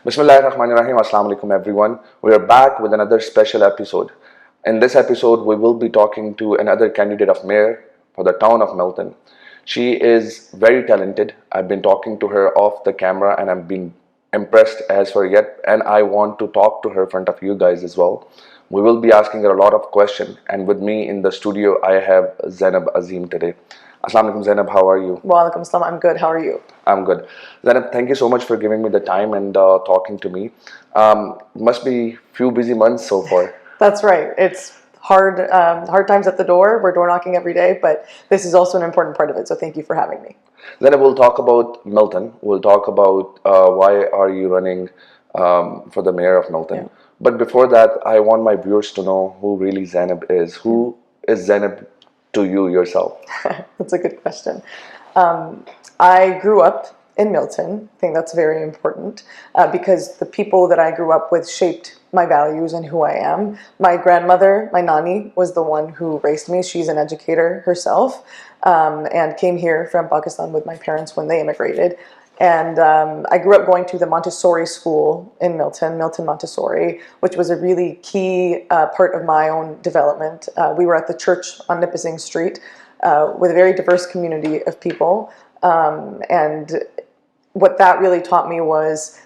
Bismillahirrahmanirrahim. Assalamu alaikum everyone. We are back with another special episode. In this episode, we will be talking to another candidate of mayor for the town of Milton. She is very talented. I've been talking to her off the camera and I've been impressed as for yet, and I want to talk to her in front of you guys as well. We will be asking her a lot of questions, and with me in the studio I have Zainab Azim today. Assalamu alaikum Zainab, how are you? Wa alaikum salam, I'm good. How are you? I'm good. Zainab, thank you so much for giving me the time and talking to me. Must be few busy months so far. That's right. It's hard times at the door. We're door knocking every day, but this is also an important part of it. So thank you for having me. Zainab, we'll talk about Milton. We'll talk about why are you running for the mayor of Milton. Yeah. But before that, I want my viewers to know who really Zainab is. Who is Zainab to you yourself? That's a good question. I grew up in Milton. I think that's very important because the people that I grew up with shaped my values and who I am. My grandmother, my nani, was the one who raised me. She's an educator herself and came here from Pakistan with my parents when they immigrated. And I grew up going to the Montessori school in Milton, Milton Montessori, which was a really key part of my own development. We were at the church on Nipissing Street with a very diverse community of people. And what that really taught me was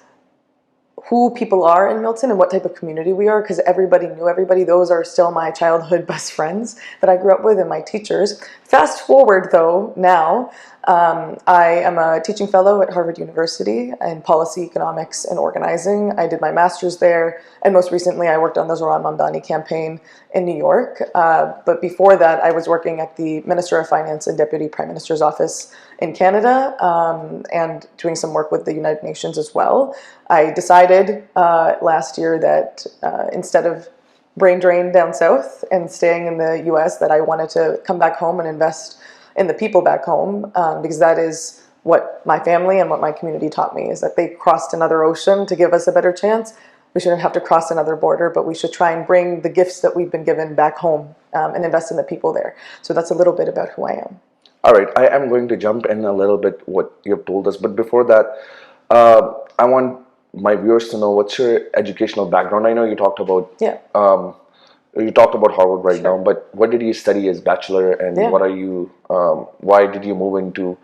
who people are in Milton and what type of community we are, because everybody knew everybody. Those are still my childhood best friends that I grew up with and my teachers. Fast forward though, now I am a teaching fellow at Harvard University in policy, economics, and organizing. I did my master's there, and most recently I worked on the Zohran Mamdani campaign in New York. But before that, I was working at the Minister of Finance and Deputy Prime Minister's office in Canada and doing some work with the United Nations as well. I decided last year that instead of brain drain down south and staying in the US, that I wanted to come back home and invest in the people back home because that is what my family and what my community taught me, is that they crossed another ocean to give us a better chance. We shouldn't have to cross another border, but we should try and bring the gifts that we've been given back home and invest in the people there. So that's a little bit about who I am. All right, I am going to jump in a little bit what you've told us, but before that, I want my viewers to know what's your educational background. I know you talked about Harvard right now, but what did you study as bachelor, and what are you? Why did you move into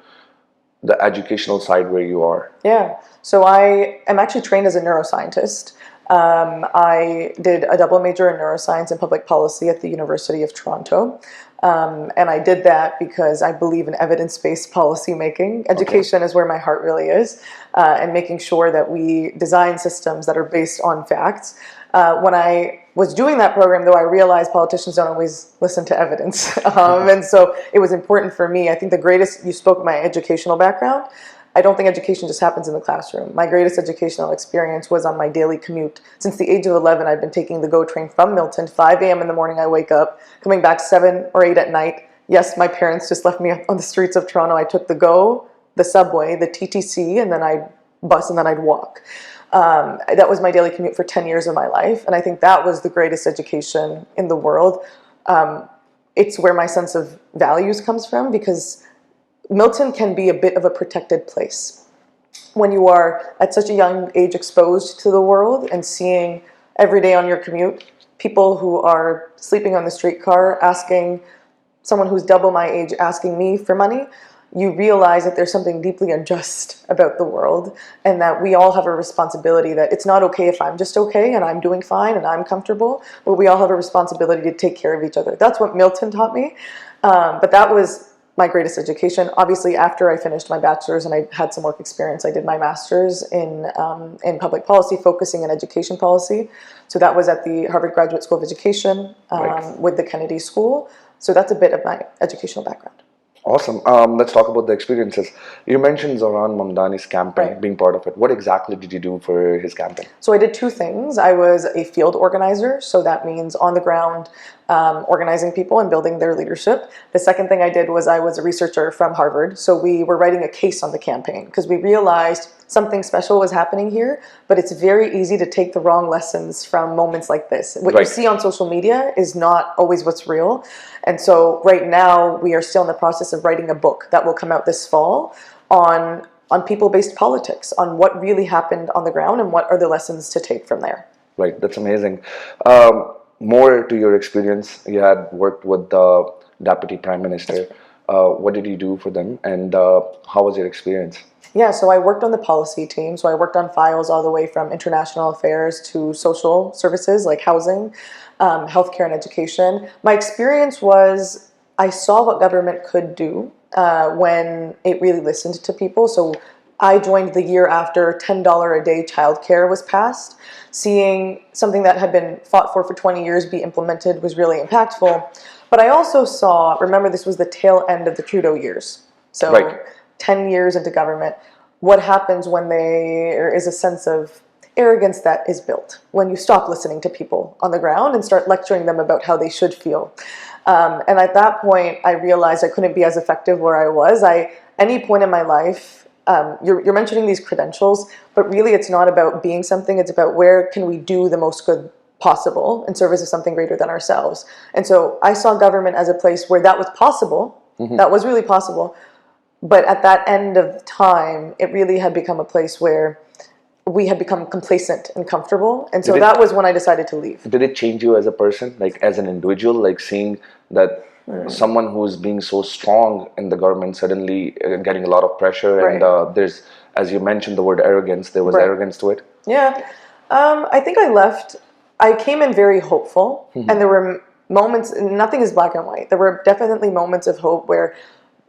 the educational side where you are? Yeah, so I am actually trained as a neuroscientist. I did a double major in neuroscience and public policy at the University of Toronto. And I did that because I believe in evidence-based policy making. Education is where my heart really is, and making sure that we design systems that are based on facts. When I was doing that program, though, I realized politicians don't always listen to evidence. And so it was important for me. I think you spoke of my educational background. I don't think education just happens in the classroom. My greatest educational experience was on my daily commute. Since the age of 11, I've been taking the GO train from Milton. 5 a.m. in the morning I wake up, coming back 7 or 8 at night. Yes, my parents just left me on the streets of Toronto. I took the GO, the subway, the TTC, and then I'd bus, and then I'd walk. That was my daily commute for 10 years of my life, and I think that was the greatest education in the world. It's where my sense of values comes from, because Milton can be a bit of a protected place. When you are at such a young age exposed to the world and seeing every day on your commute people who are sleeping on the streetcar, asking someone who's double my age asking me for money, you realize that there's something deeply unjust about the world, and that we all have a responsibility, that it's not okay if I'm just okay and I'm doing fine and I'm comfortable, but we all have a responsibility to take care of each other. That's what Milton taught me, but that was my greatest education. Obviously, after I finished my bachelor's and I had some work experience, I did my master's in public policy, focusing on education policy. So that was at the Harvard Graduate School of Education with the Kennedy School. So that's a bit of my educational background. Awesome. Let's talk about the experiences. You mentioned Zohran Mamdani's campaign, being part of it. What exactly did you do for his campaign? So I did two things. I was a field organizer, so that means on the ground, organizing people and building their leadership. The second thing I did was I was a researcher from Harvard, so we were writing a case on the campaign because we realized something special was happening here, but it's very easy to take the wrong lessons from moments like this. What you see on social media is not always what's real. And so right now we are still in the process of writing a book that will come out this fall on on people-based politics, on what really happened on the ground and what are the lessons to take from there. Right, that's amazing. More to your experience, you had worked with the Deputy Prime Minister. What did you do for them, and how was your experience? Yeah, so I worked on the policy team. So I worked on files all the way from international affairs to social services like housing, healthcare, and education. My experience was I saw what government could do when it really listened to people. So I joined the year after $10 a day childcare was passed. Seeing something that had been fought for 20 years be implemented was really impactful. But I also saw, remember this was the tail end of the Trudeau years. So Right. 10 years into government, what happens when there is a sense of arrogance that is built, when you stop listening to people on the ground and start lecturing them about how they should feel. And at that point, I realized I couldn't be as effective where I was. Any point in my life, you're mentioning these credentials, but really it's not about being something, it's about where can we do the most good possible in service of something greater than ourselves. And so I saw government as a place where that was possible, that was really possible, but at that end of time, it really had become a place where we had become complacent and comfortable. And so that was when I decided to leave. Did it change you as a person, like as an individual, like seeing that someone who's being so strong in the government suddenly getting a lot of pressure, and there's, as you mentioned the word arrogance, there was arrogance to it? Yeah. I think I came in very hopeful, and there were moments, nothing is black and white. There were definitely moments of hope where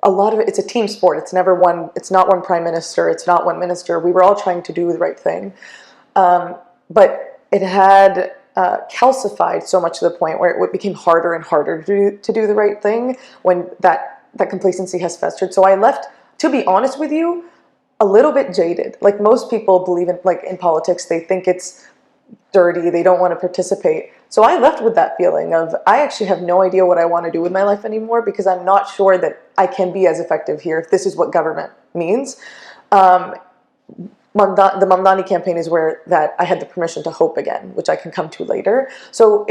a lot of it's a team sport. It's not one prime minister, it's not one minister. We were all trying to do the right thing. But it had calcified so much to the point where it became harder and harder to do the right thing when that complacency has festered. So I left, to be honest with you, a little bit jaded. Like most people believe in politics, they think it's dirty, they don't want to participate. So I left with that feeling of, I actually have no idea what I want to do with my life anymore, because I'm not sure that I can be as effective here if this is what government means. The Mamdani campaign is where that I had the permission to hope again, which I can come to later. So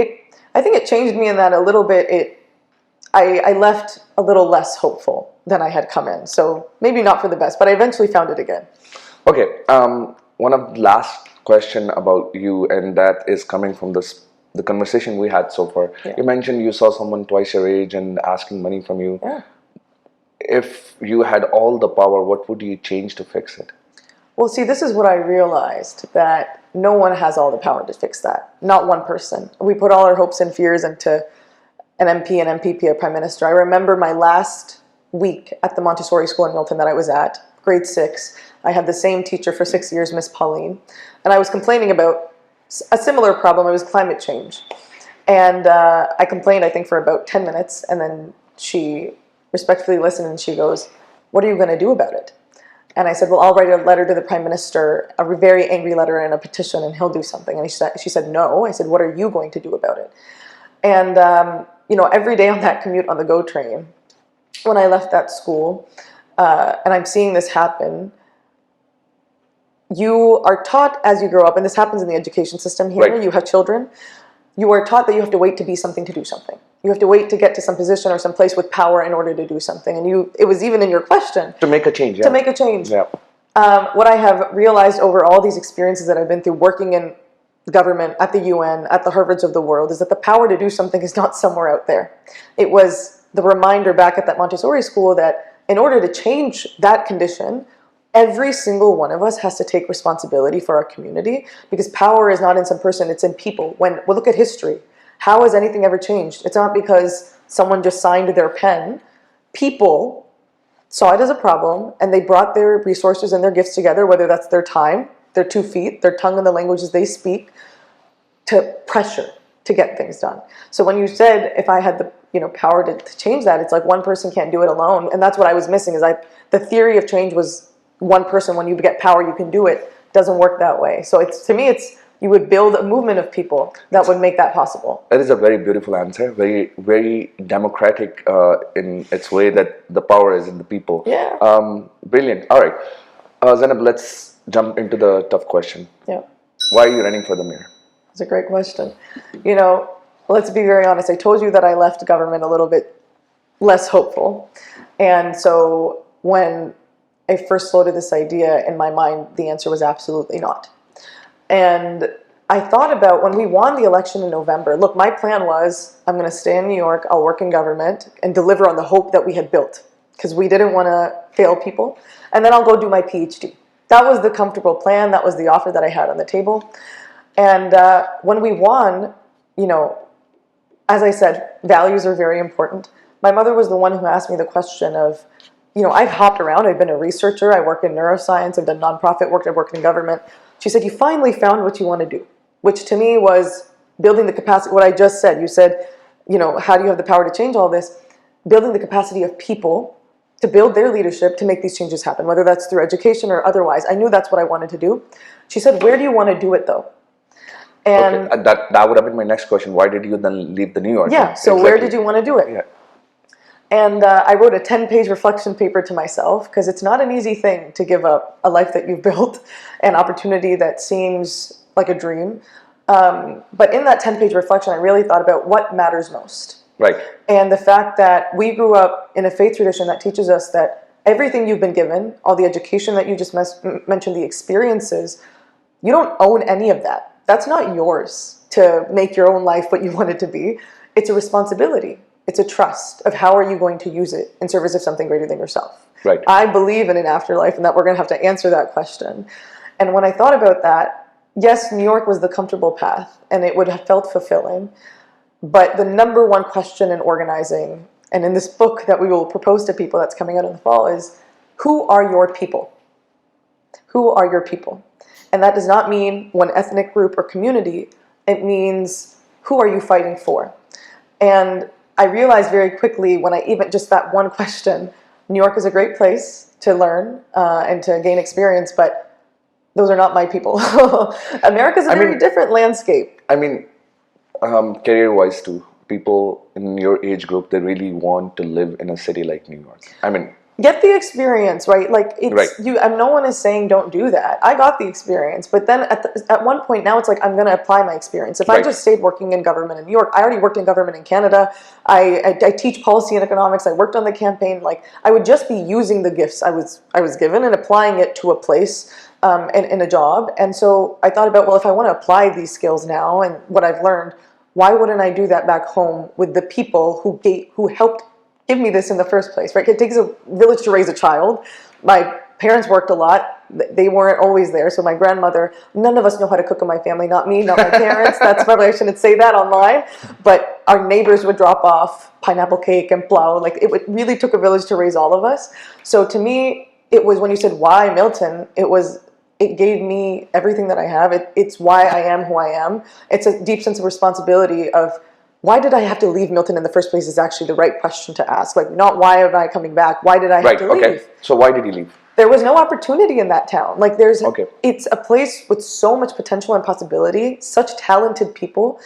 I think it changed me in that a little bit. I left a little less hopeful than I had come in. So maybe not for the best, but I eventually found it again. Okay, one of the last question about you, and that is coming from the conversation we had so far. Yeah. You mentioned you saw someone twice your age and asking money from you. Yeah. If you had all the power, what would you change to fix it? Well, see, this is what I realized, that no one has all the power to fix that. Not one person. We put all our hopes and fears into an MP, an MPP, a prime minister. I remember my last week at the Montessori school in Milton that I was at, grade 6. I had the same teacher for 6 years, Miss Pauline, and I was complaining about a similar problem. It was climate change. And I complained, I think, for about 10 minutes, and then she respectfully listened and she goes, "What are you going to do about it?" And I said, "Well, I'll write a letter to the Prime Minister, a very angry letter and a petition, and he'll do something." And she said, "No." I said, "What are you going to do about it?" And, every day on that commute on the GO train, when I left that school, and I'm seeing this happen, you are taught as you grow up, and this happens in the education system here, Right. You have children, you are taught that you have to wait to be something to do something. You have to wait to get to some position or some place with power in order to do something. And it was even in your question. To make a change, yeah. To make a change. Yeah. What I have realized over all these experiences that I've been through working in government, at the UN, at the Harvards of the world, is that the power to do something is not somewhere out there. It was the reminder back at that Montessori school that in order to change that condition, every single one of us has to take responsibility for our community, because power is not in some person, it's in people. When we look at history, how has anything ever changed? It's not because someone just signed their pen. People saw it as a problem, and they brought their resources and their gifts together, whether that's their time, their 2 feet, their tongue and the languages they speak, to pressure to get things done. So when you said if I had the power to change that, it's like one person can't do it alone, and that's what I was missing. Is the theory of change was one person, when you get power you can do it. Doesn't work that way. So to me you would build a movement of people that would make that possible. That is a very beautiful answer, very, very democratic in its way, that the power is in the people. Yeah. Brilliant. All right, Zainab, let's jump into the tough question. Yeah. Why are you running for the mayor? It's a great question. Let's be very honest. I told you that I left government a little bit less hopeful. And so when I first floated this idea in my mind, the answer was absolutely not. And I thought about when we won the election in November, look, my plan was I'm going to stay in New York, I'll work in government and deliver on the hope that we had built because we didn't want to fail people. And then I'll go do my PhD. That was the comfortable plan. That was the offer that I had on the table. And when we won, you know, as I said, values are very important. My mother was the one who asked me the question of, you know, I've hopped around. I've been a researcher. I work in neuroscience. I've done nonprofit work. I've worked in government. She said, you finally found what you want to do, which to me was building the capacity, what I just said. You said, you know, how do you have the power to change all this? Building the capacity of people to build their leadership to make these changes happen, whether that's through education or otherwise. I knew that's what I wanted to do. She said, where do you want to do it though? And okay, that would have been my next question. Why did you then leave the New York? yeah, so exactly. Where did you want to do it? Yeah. And I wrote a 10-page reflection paper to myself because it's not an easy thing to give up a life that you've built, an opportunity that seems like a dream. But in that 10-page reflection, I really thought about what matters most. Right. And the fact that we grew up in a faith tradition that teaches us that everything you've been given, all the education that you just mentioned, the experiences, you don't own any of that. That's not yours to make your own life what you want it to be. It's a responsibility. It's a trust of how are you going to use it in service of something greater than yourself. Right. I believe in an afterlife and that we're going to have to answer that question. And when I thought about that, yes, New York was the comfortable path and it would have felt fulfilling. But the number one question in organizing, and in this book that we will propose to people that's coming out in the fall, is who are your people? Who are your people? And that does not mean one ethnic group or community. It means who are you fighting for? And I realized very quickly when I even just that one question, New York is a great place to learn and to gain experience, but those are not my people. America's a very different landscape. I mean, career-wise too, people in your age group, they really want to live in a city like New York. I mean, get the experience, right? Like it's right. No one is saying don't do that. I got the experience, but then at one point now it's like I'm going to apply my experience. If I just stayed working in government in New York, I already worked in government in Canada. I teach policy and economics. I worked on the campaign. Like I would just be using the gifts I was given and applying it to a place in a job. And so I thought about, well, if I want to apply these skills now and what I've learned, why wouldn't I do that back home with the people who helped give me this in the first place, right? It takes a village to raise a child. My parents worked a lot. They weren't always there. So my grandmother, none of us know how to cook in my family, not me, not my parents. That's probably, I shouldn't say that online. But our neighbors would drop off pineapple cake and plow. Like it really took a village to raise all of us. So to me, it was when you said, why Milton? It gave me everything that I have. It's why I am who I am. It's a deep sense of responsibility of, why did I have to leave Milton in the first place is actually the right question to ask. Like, not why am I coming back? Why did I have to leave? Okay. So why did you leave? There was no opportunity in that town. Like it's a place with so much potential and possibility, such talented people,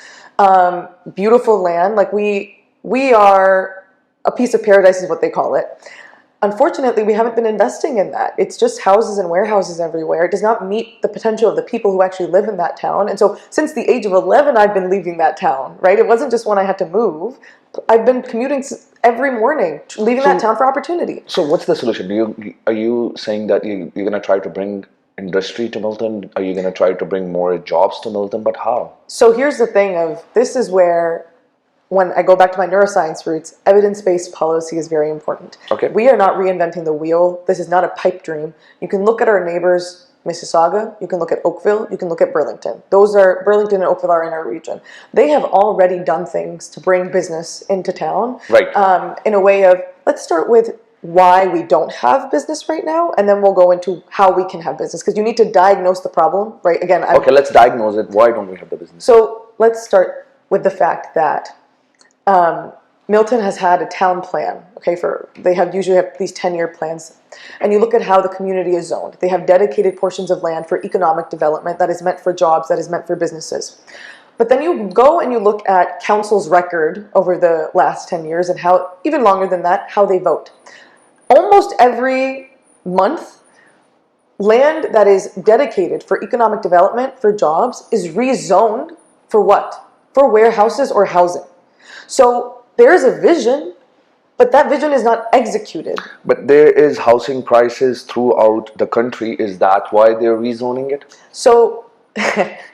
beautiful land. Like we are a piece of paradise is what they call it. Unfortunately, we haven't been investing in that. It's just houses and warehouses everywhere. It does not meet the potential of the people who actually live in that town. And so since the age of 11, I've been leaving that town, right? It wasn't just when I had to move. I've been commuting every morning, leaving that town for opportunity. So what's the solution? Are you saying that you're going to try to bring industry to Milton? Are you going to try to bring more jobs to Milton? But how? So here's the thing of, this is where, when I go back to my neuroscience roots, evidence-based policy is very important. Okay. We are not reinventing the wheel. This is not a pipe dream. You can look at our neighbors, Mississauga, you can look at Oakville, you can look at Burlington. Burlington and Oakville are in our region. They have already done things to bring business into town. Right. In a way of, let's start with why we don't have business right now, and then we'll go into how we can have business, because you need to diagnose the problem, right? Again, okay, let's diagnose it. Why don't we have the business? So let's start with the fact that Milton has had a town plan, okay, they usually have these 10-year plans, and you look at how the community is zoned. They have dedicated portions of land for economic development that is meant for jobs, that is meant for businesses. But then you go and you look at council's record over the last 10 years and how, even longer than that, how they vote. Almost every month, land that is dedicated for economic development, for jobs, is rezoned for what? For warehouses or housing. So there is a vision, but that vision is not executed. But there is housing crisis throughout the country. Is that why they're rezoning it? So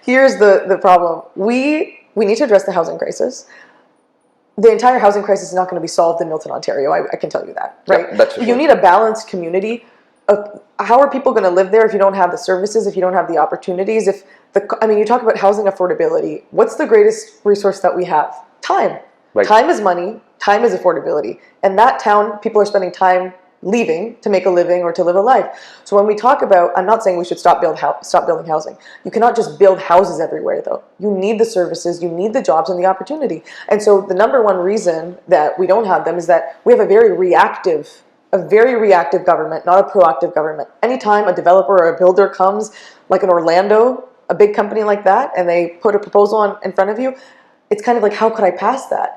here's the problem. We need to address the housing crisis. The entire housing crisis is not going to be solved in Milton, Ontario. I can tell you that, right? Yeah, that's for You sure. need a balanced community. How are people going to live there if you don't have the services, if you don't have the opportunities? You talk about housing affordability. What's the greatest resource that we have? Time. Right. Time is money. Time is affordability. And that town, people are spending time leaving to make a living or to live a life. So when we talk about, I'm not saying we should stop building housing. You cannot just build houses everywhere, though. You need the services, you need the jobs and the opportunity. And so the number one reason that we don't have them is that we have a very reactive government, not a proactive government. Anytime a developer or a builder comes, like in Orlando, a big company like that, and they put a proposal in front of you, it's kind of like, how could I pass that?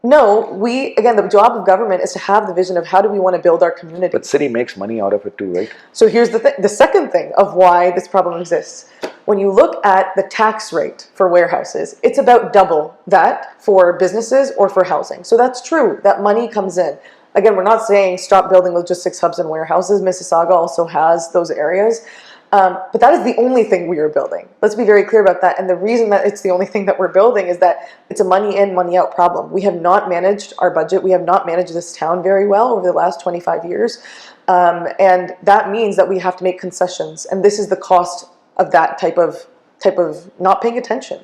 No, the job of government is to have the vision of how do we want to build our community. But city makes money out of it too, right? So here's the second thing of why this problem exists. When you look at the tax rate for warehouses, it's about double that for businesses or for housing. So that's true, that money comes in. Again, we're not saying stop building logistics hubs and warehouses. Mississauga also has those areas. But that is the only thing we are building. Let's be very clear about that. And the reason that it's the only thing that we're building is that it's a money in, money out problem. We have not managed our budget. We have not managed this town very well over the last 25 years. And that means that we have to make concessions. And this is the cost of that type of not paying attention.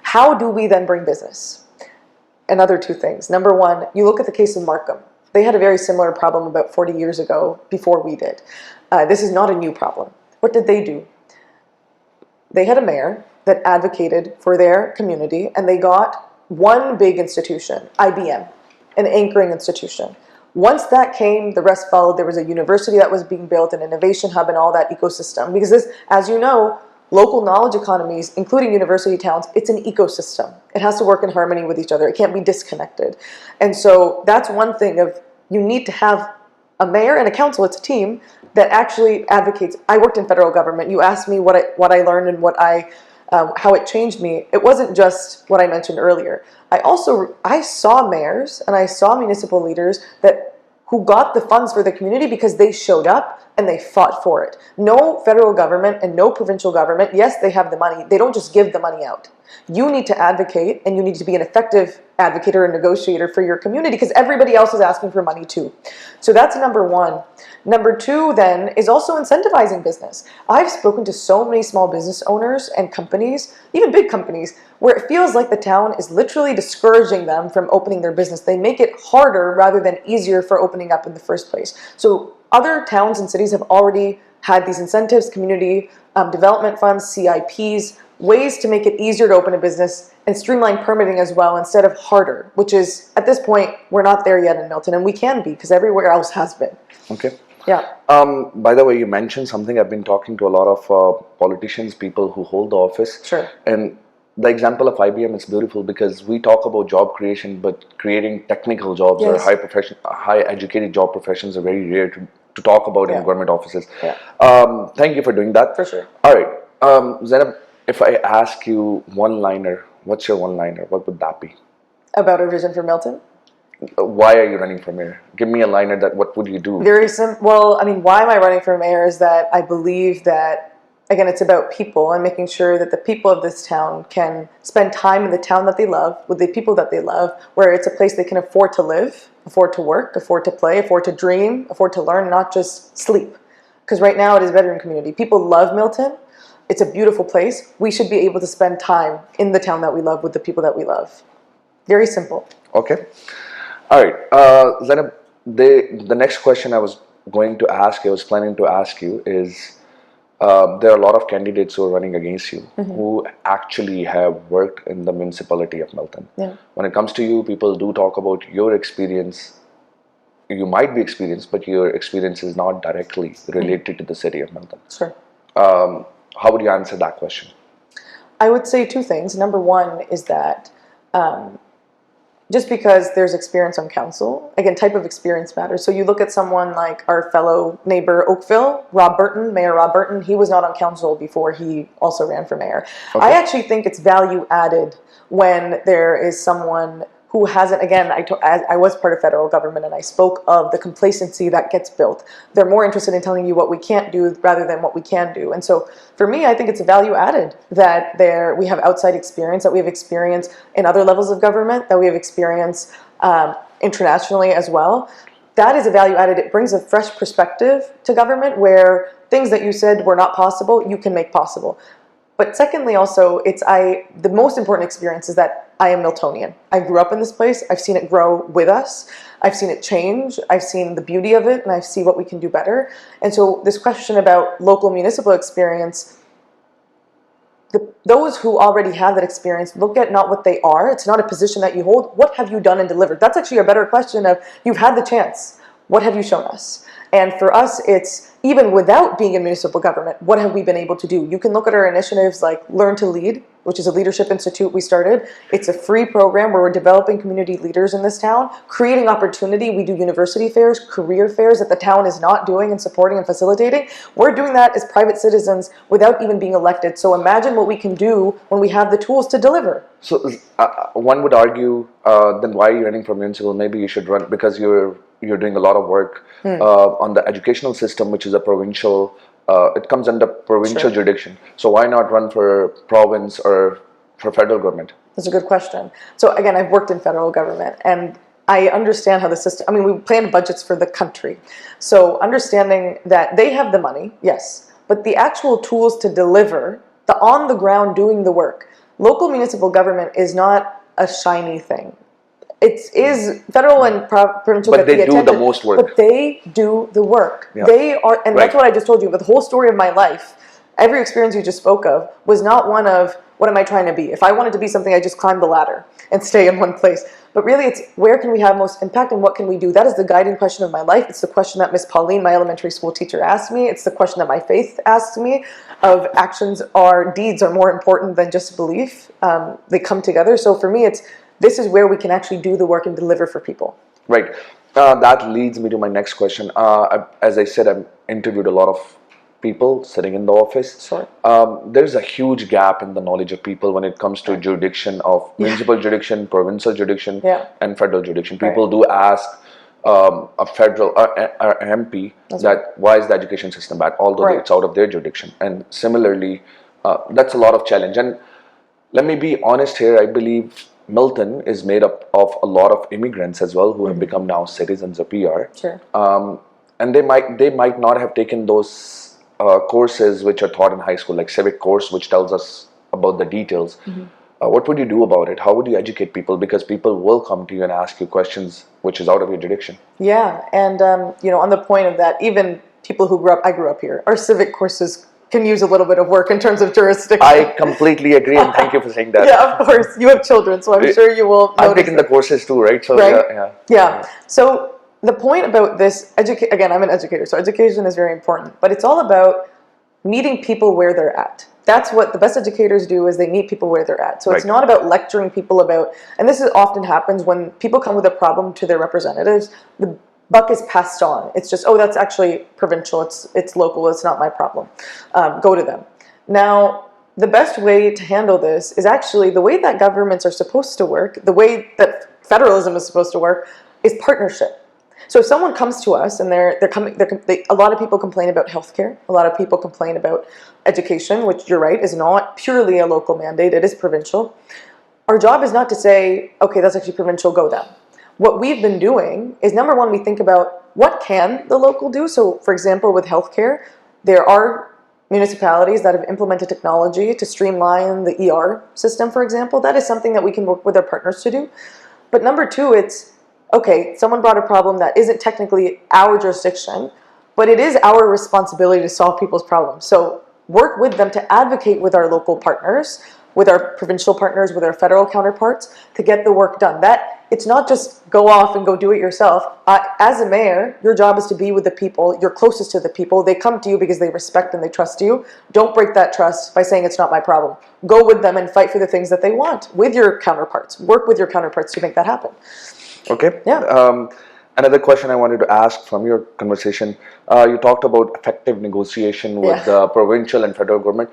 How do we then bring business? Another two things. Number one, you look at the case of Markham. They had a very similar problem about 40 years ago before we did. This is not a new problem. What did they do? They had a mayor that advocated for their community, and they got one big institution, IBM, an anchoring institution. Once that came, the rest followed. There was a university that was being built, an innovation hub, and all that ecosystem. Because this, as you know, local knowledge economies, including university towns, it's an ecosystem. It has to work in harmony with each other. It can't be disconnected. And so that's one thing of, you need to have a mayor and a council, it's a team, that actually advocates. I worked in federal government. You asked me what I learned and how it changed me. It wasn't just what I mentioned earlier. I saw mayors and I saw municipal leaders who got the funds for the community because they showed up and they fought for it. No federal government and no provincial government, yes, they have the money. They don't just give the money out. You need to advocate, and you need to be an effective advocate or a negotiator for your community because everybody else is asking for money too. So that's number one. Number two then is also incentivizing business. I've spoken to so many small business owners and companies, even big companies, where it feels like the town is literally discouraging them from opening their business. They make it harder rather than easier for opening up in the first place. So other towns and cities have already had these incentives, community development funds, CIPs, ways to make it easier to open a business and streamline permitting as well instead of harder, which is, at this point, we're not there yet in Milton, and we can be because everywhere else has been. Okay. Yeah. By the way, you mentioned something. I've been talking to a lot of politicians, people who hold the office. Sure. And the example of IBM is beautiful because we talk about job creation, but creating technical jobs or high educated job professions are very rare to talk about in government offices. Yeah. Thank you for doing that. For sure. All right. Zainab, if I ask you one-liner, what's your one-liner? What would that be? About our vision for Milton? Why are you running for mayor? Give me a liner that what would you do? Very simple. Well, why am I running for mayor is that I believe that, again, it's about people and making sure that the people of this town can spend time in the town that they love, with the people that they love, where it's a place they can afford to live, afford to work, afford to play, afford to dream, afford to learn, not just sleep. Because right now it is a veteran community. People love Milton. It's a beautiful place. We should be able to spend time in the town that we love with the people that we love. Very simple. Okay. All right. Zainab, the next question I was planning to ask you is, there are a lot of candidates who are running against you who actually have worked in the municipality of Milton. Yeah. When it comes to you, people do talk about your experience. You might be experienced, but your experience is not directly related to the city of Milton. Sure. How would you answer that question? I would say two things. Number one is that just because there's experience on council, again, type of experience matters. So you look at someone like our fellow neighbor Oakville, Rob Burton, Mayor Rob Burton. He was not on council before he also ran for mayor. Okay. I actually think it's value added when there is someone who hasn't, again, I was part of federal government and I spoke of the complacency that gets built. They're more interested in telling you what we can't do rather than what we can do. And so for me, I think it's a value added that we have outside experience, that we have experience in other levels of government, that we have experience internationally as well. That is a value added. It brings a fresh perspective to government where things that you said were not possible, you can make possible. But secondly, also, the most important experience is that I am Miltonian. I grew up in this place. I've seen it grow with us. I've seen it change. I've seen the beauty of it, and I see what we can do better. And so this question about local municipal experience, those who already have that experience look at not what they are. It's not a position that you hold. What have you done and delivered? That's actually a better question of, you've had the chance. What have you shown us? And for us, it's even without being in municipal government, what have we been able to do? You can look at our initiatives like Learn to Lead, which is a leadership institute we started. It's a free program where we're developing community leaders in this town, creating opportunity. We do university fairs, career fairs that the town is not doing and supporting and facilitating. We're doing that as private citizens without even being elected. So imagine what we can do when we have the tools to deliver. So one would argue, then why are you running for municipal? Maybe you should run because you're doing a lot of work on the educational system, which is a provincial, it comes under provincial jurisdiction. So why not run for province or for federal government? That's a good question. So again, I've worked in federal government and I understand how the system, I mean, we plan budgets for the country. So understanding that they have the money, yes, but the actual tools to deliver, the on the ground doing the work. Local municipal government is not a shiny thing. It is federal and provincial, but they do the most work. But they do the work. Yeah. They are, and that's what I just told you. But the whole story of my life, every experience you just spoke of, was not one of what am I trying to be. If I wanted to be something, I just climb the ladder and stay in one place. But really, it's where can we have most impact and what can we do? That is the guiding question of my life. It's the question that Miss Pauline, my elementary school teacher, asked me. It's the question that my faith asks me. Of deeds are more important than just belief. They come together. So for me, this is where we can actually do the work and deliver for people. Right. That leads me to my next question. As I said, I've interviewed a lot of people sitting in the office. Sure. There's a huge gap in the knowledge of people when it comes to jurisdiction of municipal jurisdiction, provincial jurisdiction, and federal jurisdiction. People do ask a federal MP that why is the education system bad, although it's out of their jurisdiction. And similarly, that's a lot of challenge. And let me be honest here, I believe Milton is made up of a lot of immigrants as well who have become now citizens of PR. Sure. And they might not have taken those courses which are taught in high school, like civic course, which tells us about the details. What would you do about it? How would you educate people? Because people will come to you and ask you questions which is out of your jurisdiction. Yeah, and on the point of that, even people who I grew up here, our civic courses can use a little bit of work in terms of jurisdiction. I completely agree, and thank you for saying that. Yeah, of course. You have children, so I'm sure you will I've taken the courses too, right? So Yeah. So the point about this, again, I'm an educator, so education is very important, but it's all about meeting people where they're at. That's what the best educators do, is they meet people where they're at. So it's not about lecturing people about, and this often happens when people come with a problem to their representatives, the buck is passed on. It's just, oh, that's actually provincial, it's local, it's not my problem. Go to them. Now, the best way to handle this is actually the way that governments are supposed to work, the way that federalism is supposed to work, is partnership. So if someone comes to us and a lot of people complain about healthcare, a lot of people complain about education, which you're right, is not purely a local mandate, it is provincial. Our job is not to say, okay, that's actually provincial, go them. What we've been doing is, number one, we think about what can the local do. So for example, with healthcare, there are municipalities that have implemented technology to streamline the ER system, for example. That is something that we can work with our partners to do. But number two, it's, okay, someone brought a problem that isn't technically our jurisdiction, but it is our responsibility to solve people's problems. So work with them to advocate with our local partners, with our provincial partners, with our federal counterparts, to get the work done. It's not just go off and go do it yourself. As a mayor, your job is to be with the people. You're closest to the people. They come to you because they respect and they trust you. Don't break that trust by saying it's not my problem. Go with them and fight for the things that they want with your counterparts. Work with your counterparts to make that happen. Okay. Yeah. Another question I wanted to ask from your conversation, you talked about effective negotiation with the provincial and federal government.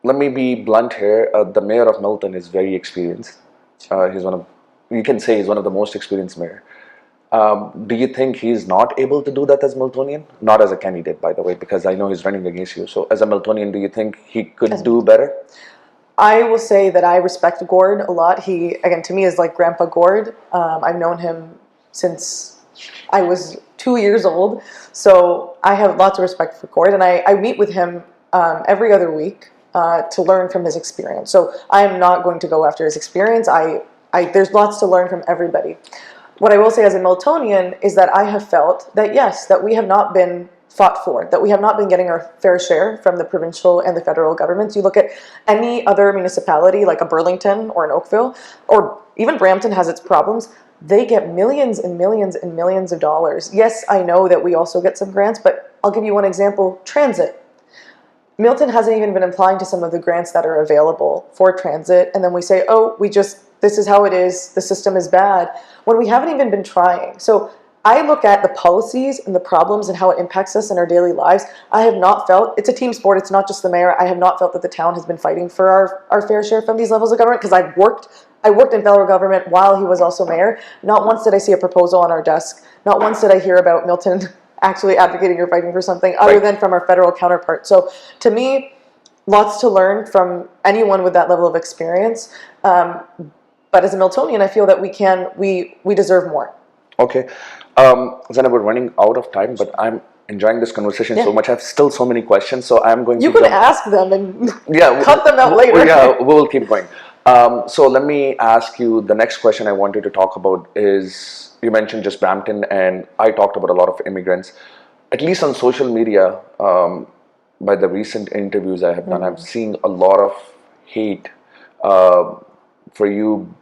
Let me be blunt here. The mayor of Milton is very experienced. He's one of you can say he's one of the most experienced mayor. Do you think he's not able to do that as Miltonian? Not as a candidate, by the way, because I know he's running against you. So as a Miltonian, do you think he could do better? I will say that I respect Gord a lot. He, again, to me is like Grandpa Gord. I've known him since I was 2 years old. So I have lots of respect for Gord. And I meet with him every other week to learn from his experience. So I am not going to go after his experience. There's lots to learn from everybody. What I will say as a Miltonian is that I have felt that, yes, that we have not been fought for, that we have not been getting our fair share from the provincial and the federal governments. You look at any other municipality like a Burlington or an Oakville, or even Brampton has its problems, they get millions and millions and millions of dollars. Yes, I know that we also get some grants, but I'll give you one example, transit. Milton hasn't even been applying to some of the grants that are available for transit, and then we say, oh, this is how it is, the system is bad, when we haven't even been trying. So I look at the policies and the problems and how it impacts us in our daily lives. I have not felt, it's a team sport, it's not just the mayor, I have not felt that the town has been fighting for our fair share from these levels of government, because I worked in federal government while he was also mayor. Not once did I see a proposal on our desk, not once did I hear about Milton actually advocating or fighting for something other than from our federal counterpart. So to me, lots to learn from anyone with that level of experience. But as a Miltonian, I feel that we deserve more. Okay. Zainab, we're running out of time, but I'm enjoying this conversation so much. I have still so many questions, so I'm going to... You can ask them and cut them out later. later. Yeah, we'll keep going. So let me ask you, the next question I wanted to talk about is, you mentioned just Brampton, and I talked about a lot of immigrants. At least on social media, by the recent interviews I have done, I'm seeing a lot of hate for you.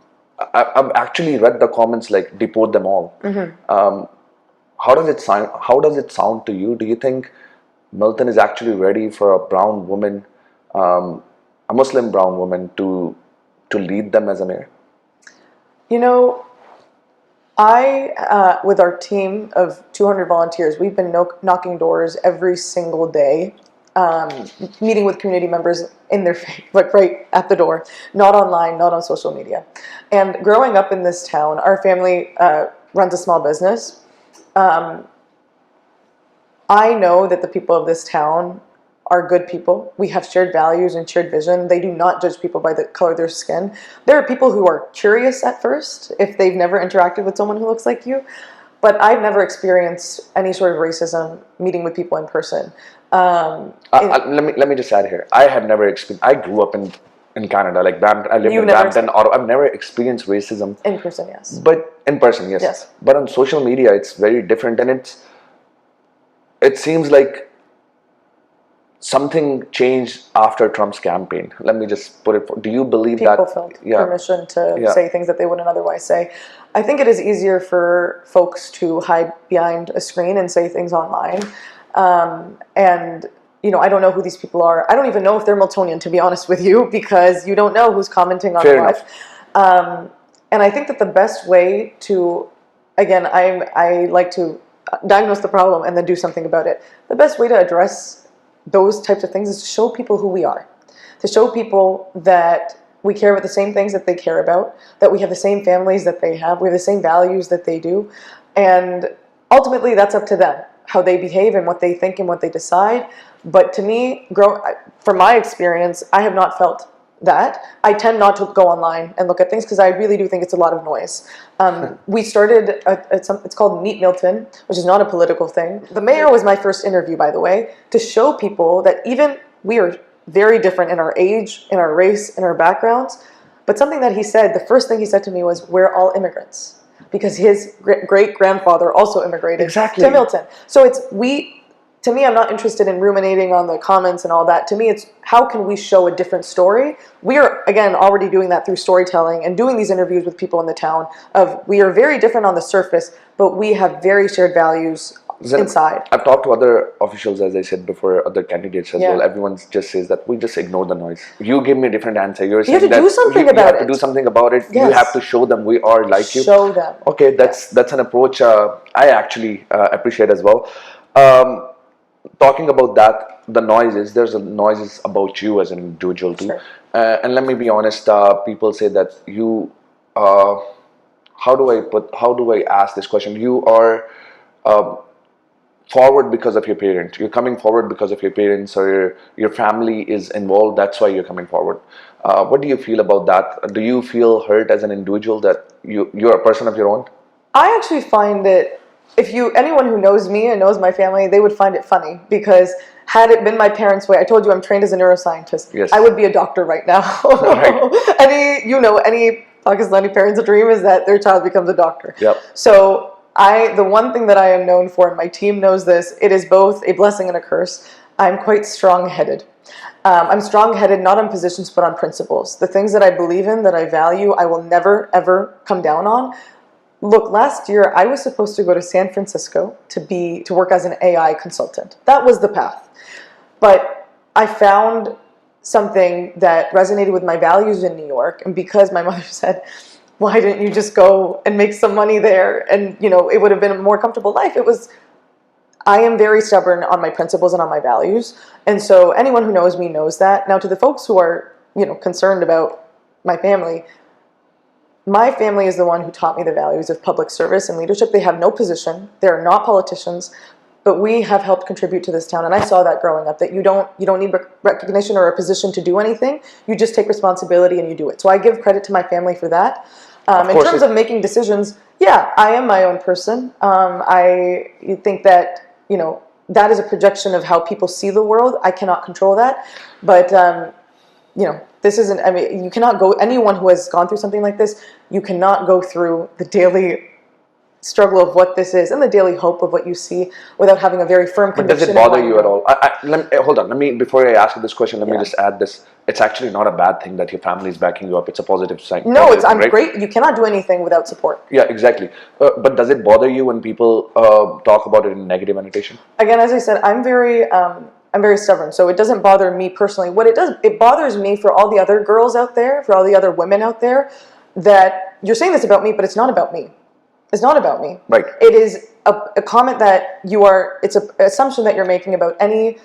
I've actually read the comments like deport them all. How does it sound? How does it sound to you? Do you think Milton is actually ready for a brown woman, a Muslim brown woman, to lead them as a mayor? You know, with our team of 200 volunteers, we've been knocking doors every single day, meeting with community members in their face, like right at the door, not online, not on social media. And growing up in this town, our family runs a small business. I know that the people of this town are good people. We have shared values and shared vision. They do not judge people by the color of their skin. There are people who are curious at first if they've never interacted with someone who looks like you. But I've never experienced any sort of racism meeting with people in person. Let me just add here. I have never experienced. I grew up in Canada, like Brampton. I lived in Brampton. I've never experienced racism in person. Yes. But in person, yes. Yes. But on social media, it's very different, and it seems like something changed after Trump's campaign. Let me just put it. Do you believe people that felt permission to say things that they wouldn't otherwise say? I think it is easier for folks to hide behind a screen and say things online. And you know, I don't know who these people are. I don't even know if they're Miltonian, to be honest with you, because you don't know who's commenting on what. And I think that the best way to, again, I like to diagnose the problem and then do something about it. The best way to address those types of things is to show people who we are, to show people that we care about the same things that they care about, that we have the same families that they have, we have the same values that they do, and ultimately that's up to them, how they behave and what they think and what they decide. But to me, from my experience, I have not felt that. I tend not to go online and look at things because I really do think it's a lot of noise. We started, it's called Meet Milton, which is not a political thing. The mayor was my first interview, by the way, to show people that even we are very different in our age, in our race, in our backgrounds. But something that he said, the first thing he said to me was, we're all immigrants. Because his great-grandfather also immigrated to Milton. So to me, I'm not interested in ruminating on the comments and all that. To me, it's how can we show a different story? We are, again, already doing that through storytelling and doing these interviews with people in the town of we are very different on the surface, but we have very shared values inside. I've talked to other officials, as I said before, other candidates as well. Everyone just says that we just ignore the noise. You give me a different answer. You're saying you have to do something about it. You have to do something about it. Yes. You have to show them we are like you. Show them. Okay, that's an approach I actually appreciate as well. Talking about that, the noises, there's a noises about you as an individual too. Sure. And let me be honest, people say that you how do I ask this question? You are forward because of your parents. You're coming forward because of your parents, or your family is involved. That's why you're coming forward. What do you feel about that? Do you feel hurt as an individual that you're a person of your own? I actually find it, if anyone who knows me and knows my family, they would find it funny, because had it been my parents' way, I told you I'm trained as a neuroscientist. Yes. I would be a doctor right now. Right. Any Pakistani parent's dream is that their child becomes a doctor. Yep. So the one thing that I am known for, and my team knows this, it is both a blessing and a curse. I'm quite strong-headed. I'm strong-headed not on positions but on principles. The things that I believe in, that I value, I will never, ever come down on. Look, last year I was supposed to go to San Francisco to work as an AI consultant. That was the path. But I found something that resonated with my values in New York, and because my mother said, why didn't you just go and make some money there, and it would have been a more comfortable life. I am very stubborn on my principles and on my values, and so anyone who knows me knows that. Now, to the folks who are concerned about my family is the one who taught me the values of public service and leadership. They have no position, they're not politicians, but we have helped contribute to this town, and I saw that growing up, that you don't need recognition or a position to do anything. You just take responsibility and you do it. So I give credit to my family for that. In terms of making decisions, yeah, I am my own person. I think that, that is a projection of how people see the world. I cannot control that. But, this isn't, you cannot go, anyone who has gone through something like this, you cannot go through the daily struggle of what this is and the daily hope of what you see without having a very firm conviction. But does it bother you at all? Hold on. Before I ask you this question, let me just add this. It's actually not a bad thing that your family is backing you up. It's a positive sign. No, I'm great. You cannot do anything without support. Yeah, exactly. But does it bother you when people talk about it in negative annotation? Again, as I said, I'm very stubborn, so it doesn't bother me personally. What it bothers me for all the other girls out there, for all the other women out there, that you're saying this about me, but it's not about me. It's not about me. Right. It is a comment that it's an assumption that you're making about any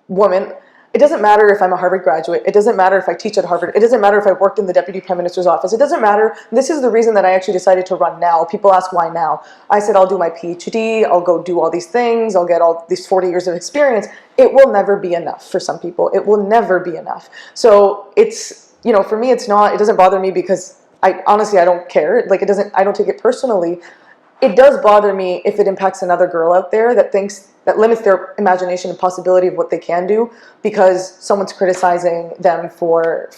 woman. It doesn't matter if I'm a Harvard graduate. It doesn't matter if I teach at Harvard. It doesn't matter if I worked in the Deputy Prime Minister's office. It doesn't matter. This is the reason that I actually decided to run now. People ask why now. I said I'll do my PhD. I'll go do all these things. I'll get all these 40 years of experience. It will never be enough for some people. It will never be enough. So it's, for me, it doesn't bother me because honestly, I don't care. I don't take it personally. It does bother me if it impacts another girl out there that limits their imagination and possibility of what they can do because someone's criticizing them for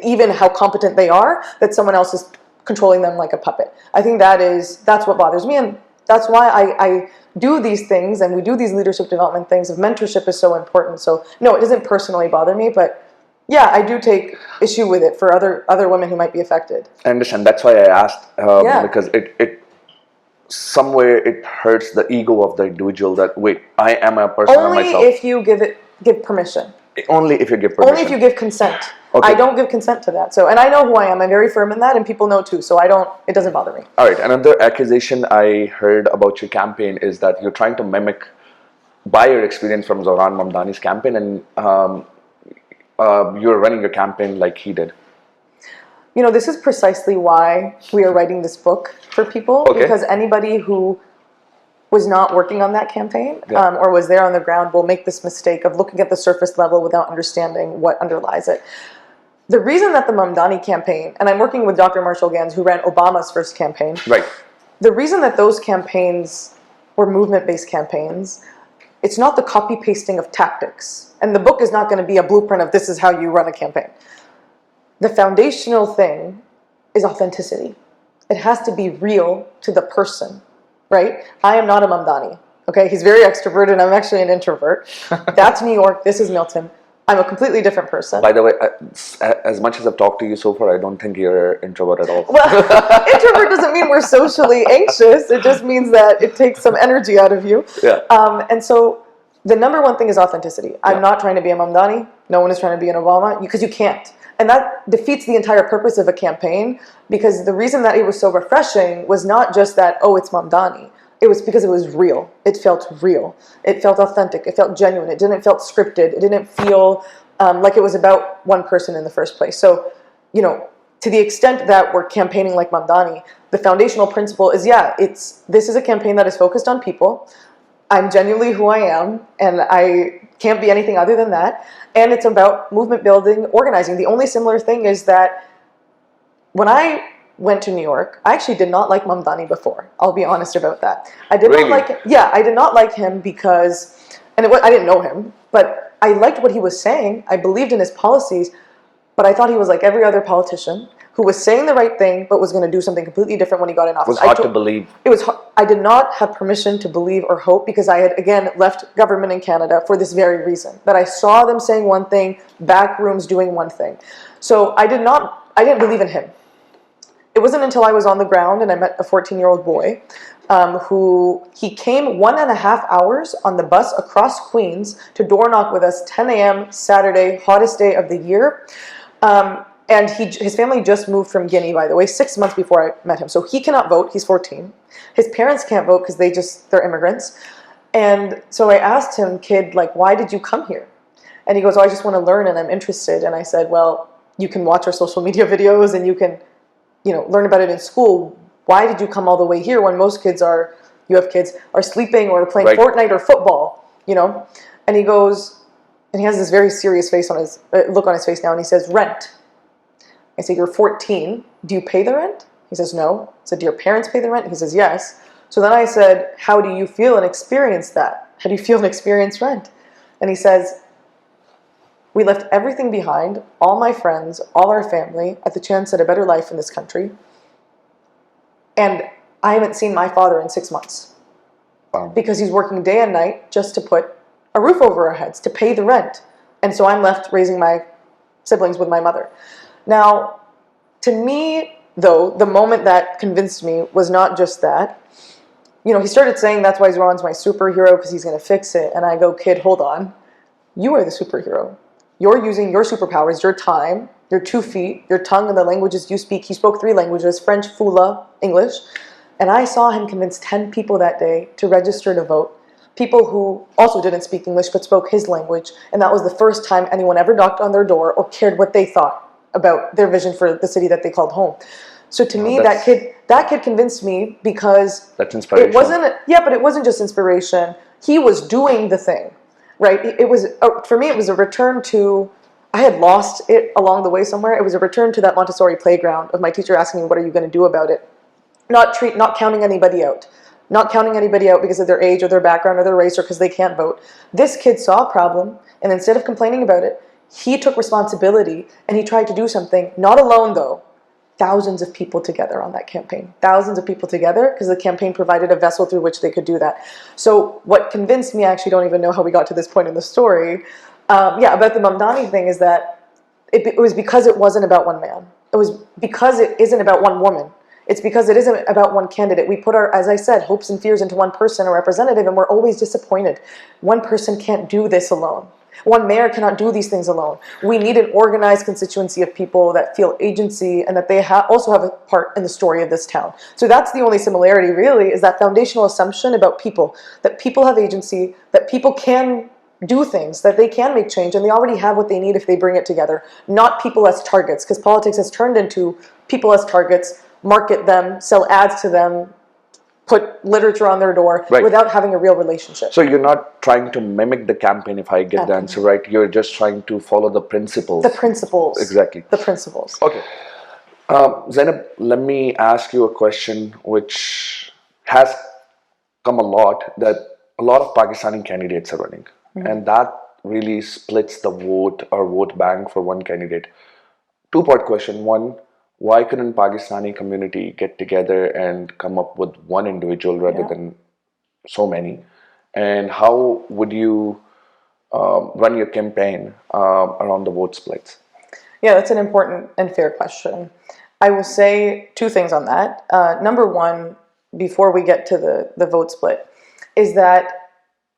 even how competent they are, that someone else is controlling them like a puppet. I think that's what bothers me, and that's why I do these things, and we do these leadership development things. Of mentorship is so important. So no, it doesn't personally bother me, but yeah, I do take issue with it for other women who might be affected. I understand. That's why I asked, because it somewhere it hurts the ego of the individual that, wait, I am a person of myself. Only if you give permission. Only if you give permission. Only if you give consent. Okay. I don't give consent to that. So, and I know who I am. I'm very firm in that, and people know too. So it doesn't bother me. All right. Another accusation I heard about your campaign is that you're trying to mimic by your experience from Zohran Mamdani's campaign, and you're running your campaign like he did. This is precisely why we are writing this book for people, because anybody who was not working on that campaign or was there on the ground will make this mistake of looking at the surface level without understanding what underlies it. The reason that the Mamdani campaign, and I'm working with Dr. Marshall Gans, who ran Obama's first campaign. Right. The reason that those campaigns were movement-based campaigns, it's not the copy-pasting of tactics. And the book is not going to be a blueprint of this is how you run a campaign. The foundational thing is authenticity. It has to be real to the person, right? I am not a Mamdani, okay? He's very extroverted, and I'm actually an introvert. That's New York, this is Milton. I'm a completely different person. By the way, as much as I've talked to you so far, I don't think you're an introvert at all. Well, introvert doesn't mean we're socially anxious. It just means that it takes some energy out of you. Yeah. And so the number one thing is authenticity. I'm not trying to be a Mamdani. No one is trying to be an Obama, because you can't. And that defeats the entire purpose of a campaign, because the reason that it was so refreshing was not just that, oh, it's Mamdani. It was because it was real. It felt real. It felt authentic. It felt genuine. It didn't feel scripted. It didn't feel like it was about one person in the first place. So, to the extent that we're campaigning like Mamdani, the foundational principle is, this is a campaign that is focused on people. I'm genuinely who I am, and I can't be anything other than that. And it's about movement building, organizing. The only similar thing is that when I went to New York, I actually did not like Mamdani before. I'll be honest about that. I did not like him. Yeah, I did not like him because, I didn't know him, but I liked what he was saying. I believed in his policies, but I thought he was like every other politician who was saying the right thing, but was going to do something completely different when he got in office. It was hard to believe. It was. I did not have permission to believe or hope because I had, again, left government in Canada for this very reason. That I saw them saying one thing, back rooms doing one thing. So I didn't believe in him. It wasn't until I was on the ground and I met a 14-year-old boy who he came 1.5 hours on the bus across Queens to door knock with us 10 a.m. Saturday, hottest day of the year. And his family just moved from Guinea, by the way, 6 months before I met him. So he cannot vote. He's 14. His parents can't vote because they're immigrants. And so I asked him, kid, like, why did you come here? And he goes, I just want to learn and I'm interested. And I said, well, you can watch our social media videos and you can, learn about it in school. Why did you come all the way here when most kids are sleeping or playing Fortnite or football, And he goes, and he has this very serious look on his face now, and he says, rent. I say, you're 14. Do you pay the rent? He says, no. I said, do your parents pay the rent? He says, yes. So then I said, how do you feel and experience that? How do you feel and experience rent? And he says, we left everything behind, all my friends, all our family, at the chance at a better life in this country. And I haven't seen my father in 6 months. Wow. Because he's working day and night just to put a roof over our heads, to pay the rent. And so I'm left raising my siblings with my mother. Now, to me, though, the moment that convinced me was not just that. He started saying that's why Zohran's my superhero because he's going to fix it. And I go, kid, hold on. You are the superhero. You're using your superpowers, your time, your 2 feet, your tongue, and the languages you speak. He spoke 3 languages, French, Fula, English. And I saw him convince 10 people that day to register to vote. People who also didn't speak English but spoke his language. And that was the first time anyone ever knocked on their door or cared what they thought about their vision for the city that they called home. So to me, that kid convinced me because that's inspiration. But it wasn't just inspiration. He was doing the thing, right? It was, for me, it was a return to, I had lost it along the way somewhere. It was a return to that Montessori playground of my teacher asking me, what are you going to do about it? Not counting anybody out. Not counting anybody out because of their age or their background or their race or because they can't vote. This kid saw a problem, and instead of complaining about it, he took responsibility and he tried to do something, not alone though, thousands of people together on that campaign. Thousands of people together because the campaign provided a vessel through which they could do that. So what convinced me, I actually don't even know how we got to this point in the story, about the Mamdani thing is that it was because it wasn't about one man. It was because it isn't about one woman. It's because it isn't about one candidate. We put our, as I said, hopes and fears into one person, a representative, and we're always disappointed. One person can't do this alone. One mayor cannot do these things alone. We need an organized constituency of people that feel agency and that they also have a part in the story of this town. So that's the only similarity, really, is that foundational assumption about people, that people have agency, that people can do things, that they can make change, and they already have what they need if they bring it together, not people as targets, because politics has turned into people as targets, market them, sell ads to them, put literature on their door without having a real relationship. So you're not trying to mimic the campaign, if I get the answer right. You're just trying to follow the principles. The principles. Exactly. The principles. Okay. Zainab, let me ask you a question which has come a lot, that a lot of Pakistani candidates are running. Mm-hmm. And that really splits the vote or vote bank for one candidate. 2-part question. One, why couldn't Pakistani community get together and come up with one individual rather than so many? And how would you run your campaign around the vote splits? Yeah, that's an important and fair question. I will say 2 things on that. Number one, before we get to the vote split, is that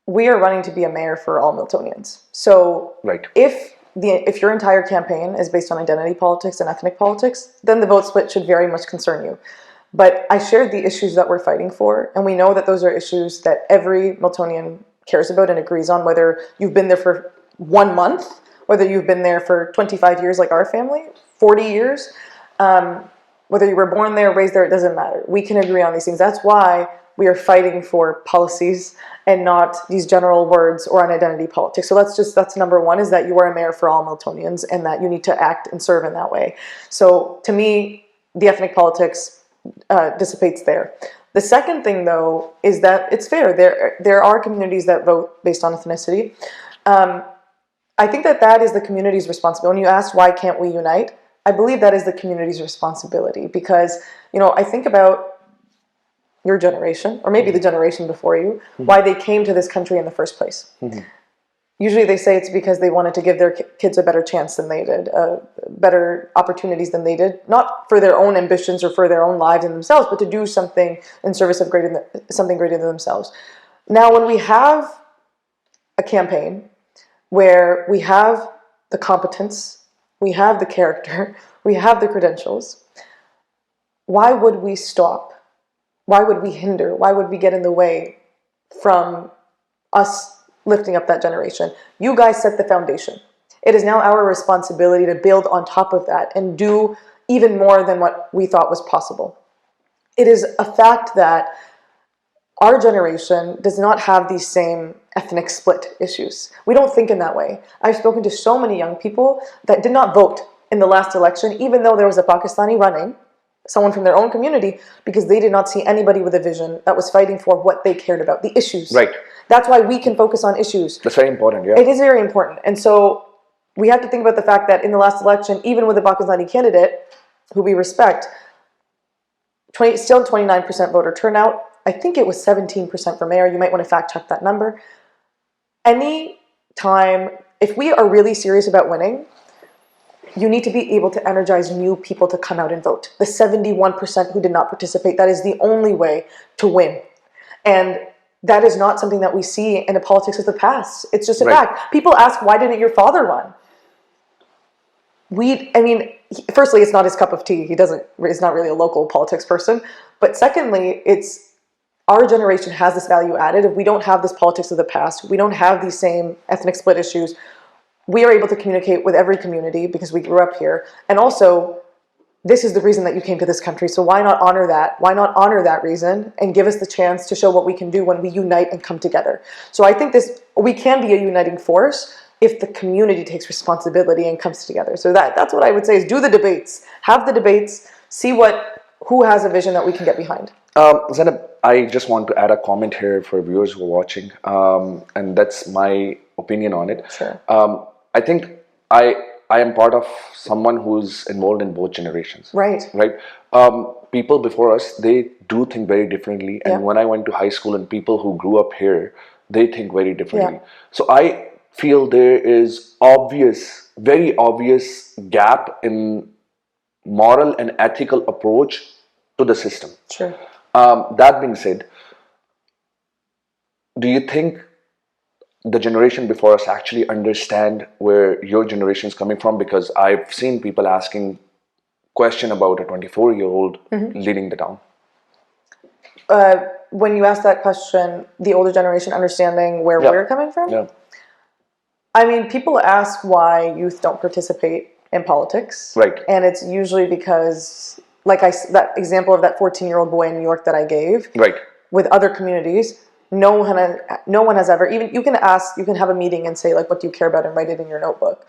we are running to be a mayor for all Miltonians. So if your entire campaign is based on identity politics and ethnic politics, then the vote split should very much concern you. But I shared the issues that we're fighting for, and we know that those are issues that every Miltonian cares about and agrees on, whether you've been there for 1 month, whether you've been there for 25 years like our family, 40 years. Whether you were born there, raised there, it doesn't matter. We can agree on these things. That's why we are fighting for policies and not these general words or an identity politics. So that's number one, is that you are a mayor for all Miltonians and that you need to act and serve in that way. So to me, the ethnic politics dissipates there. The second thing, though, is that it's fair. There are communities that vote based on ethnicity. I think that is the community's responsibility. When you asked why can't we unite, I believe that is the community's responsibility because, I think about your generation, or maybe the generation before you, why they came to this country in the first place. Usually they say it's because they wanted to give their kids a better chance than they did, better opportunities than they did, not for their own ambitions or for their own lives and themselves, but to do something in service of something greater than themselves. Now, when we have a campaign where we have the competence, we have the character, we have the credentials, why would we stop? Why would we hinder? Why would we get in the way from us lifting up that generation? You guys set the foundation. It is now our responsibility to build on top of that and do even more than what we thought was possible. It is a fact that our generation does not have these same ethnic split issues. We don't think in that way. I've spoken to so many young people that did not vote in the last election, even though there was a Pakistani running, someone from their own community, because they did not see anybody with a vision that was fighting for what they cared about, the issues. Right. That's why we can focus on issues. That's very important, yeah. It is very important. And so we have to think about the fact that in the last election, even with a Pakistani candidate, who we respect, still 29% voter turnout. I think it was 17% for mayor. You might want to fact check that number. Any time, if we are really serious about winning, you need to be able to energize new people to come out and vote. The 71% who did not participate, that is the only way to win. And that is not something that we see in the politics of the past. It's just a fact. People ask, why didn't your father run? Firstly, it's not his cup of tea. He's not really a local politics person. But secondly, our generation has this value added. If we don't have this politics of the past, we don't have these same ethnic split issues, we are able to communicate with every community because we grew up here. And also, this is the reason that you came to this country. So why not honor that? Why not honor that reason and give us the chance to show what we can do when we unite and come together? So I think we can be a uniting force if the community takes responsibility and comes together. So that's what I would say is do the debates, have the debates, see who has a vision that we can get behind. Zainab, I just want to add a comment here for viewers who are watching, and that's my opinion on it. Sure. I think I am part of someone who's involved in both generations. Right. People before us, they do think very differently. And when I went to high school and people who grew up here, they think very differently. Yeah. So I feel there is very obvious gap in moral and ethical approach to the system. Sure. That being said, do you think the generation before us actually understand where your generation is coming from? Because I've seen people asking question about a 24-year-old leading the town. When you ask that question, the older generation understanding where we're coming from? Yeah. People ask why youth don't participate in politics. Right. And it's usually because, that example of that 14-year-old boy in New York that I gave. Right. With other communities, no one has ever, even you can have a meeting and say, what do you care about, and write it in your notebook.